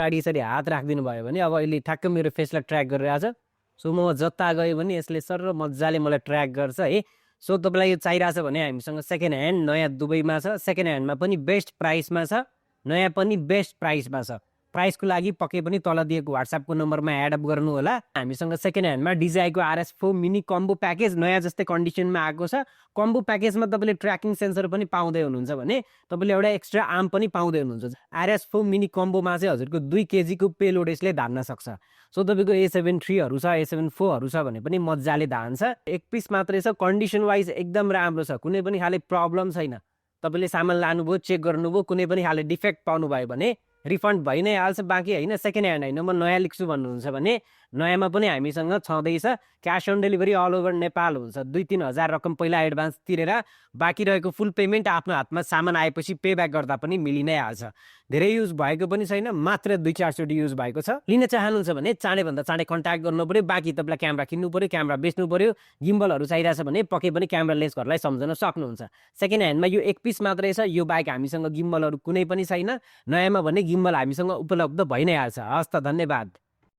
गाडी यसरी हात राखिदिनु भयो भने अब अहिले ठ्याक्क मेरो फेसलाई ट्र्याक गरिरहेछ। सो म जता गयो भने यसले सर मजाले मलाई ट्र्याक गर्छ है। सो तपाईँलाई यो चाहिरहेछ भने हामीसँग सेकेन्ड ह्यान्ड नयाँ दुबईमा छ, सेकेन्ड ह्यान्डमा पनि बेस्ट प्राइसमा छ, नयाँ पनि बेस्ट प्राइसमा छ। प्राइसको लागि पक्कै पनि तल दिएको व्हाट्सएपको नम्बरमा एडअप गर्नु होला। हामीसँग सेकेन्ड ह्यान्डमा DJI-को RS4 मिनी कम्बो प्याकेज नयाँ जस्तै कन्डिसनमा आएको छ। कम्बो प्याकेजमा तपाईँले ट्र्याकिङ सेन्सर पनि पाउँदै हुनुहुन्छ भने तपाईँले एउटा एक्स्ट्रा आर्म पनि पाउँदै हुनुहुन्छ। RS4 मिनी कम्बोमा चाहिँ हजुरको 2 kg को पेलोड यसले धान्न सक्छ। सो तपाईँको A73हरू छ, A74हरू छ भने पनि मजाले धान्छ। एक पिस मात्रै छ, कन्डिसन वाइज एकदम राम्रो छ, कुनै पनि खाले प्रब्लम छैन। तपाईँले सामान लानुभयो, चेक गर्नुभयो, कुनै पनि खाले डिफेक्ट पाउनुभयो भने रिफन्ड भइ नै हाल्छ। बाँकी होइन सेकेन्ड ह्यान्ड होइन म नयाँ लिन्छु भन्नुहुन्छ भने नयाँमा पनि हामीसँग छँदैछ। Cash on delivery all over Nepal हुन्छ। 2-3 हजार रकम पहिला एडभान्स तिरेर बाँकी रहेको फुल पेमेन्ट आफ्नो हातमा सामान आएपछि पे ब्याक गर्दा पनि मिलि नै हाल्छ। धेरै युज भएको पनि छैन, मात्र 2-4 चोटि युज भएको छ। लिन चाहनुहुन्छ भने चाँडैभन्दा चाँडै कन्ट्याक्ट गर्नु पऱ्यो। बाँकी तपाईँलाई क्यामेरा किन्नु पऱ्यो, क्यामेरा बेच्नु पऱ्यो, गिम्बलहरू चाहिरहेछ भने पक्कै पनि क्यामेरा लेस घरलाई सम्झन सक्नुहुन्छ। सेकेन्ड ह्यान्डमा यो एक पिस मात्रै छ। यो बाइक हामीसँग गिम्बलहरू कुनै पनि छैन। नयाँमा भने गिम्बल हामीसँग उपलब्ध भइ नै हाल्छ। हस् त, धन्यवाद।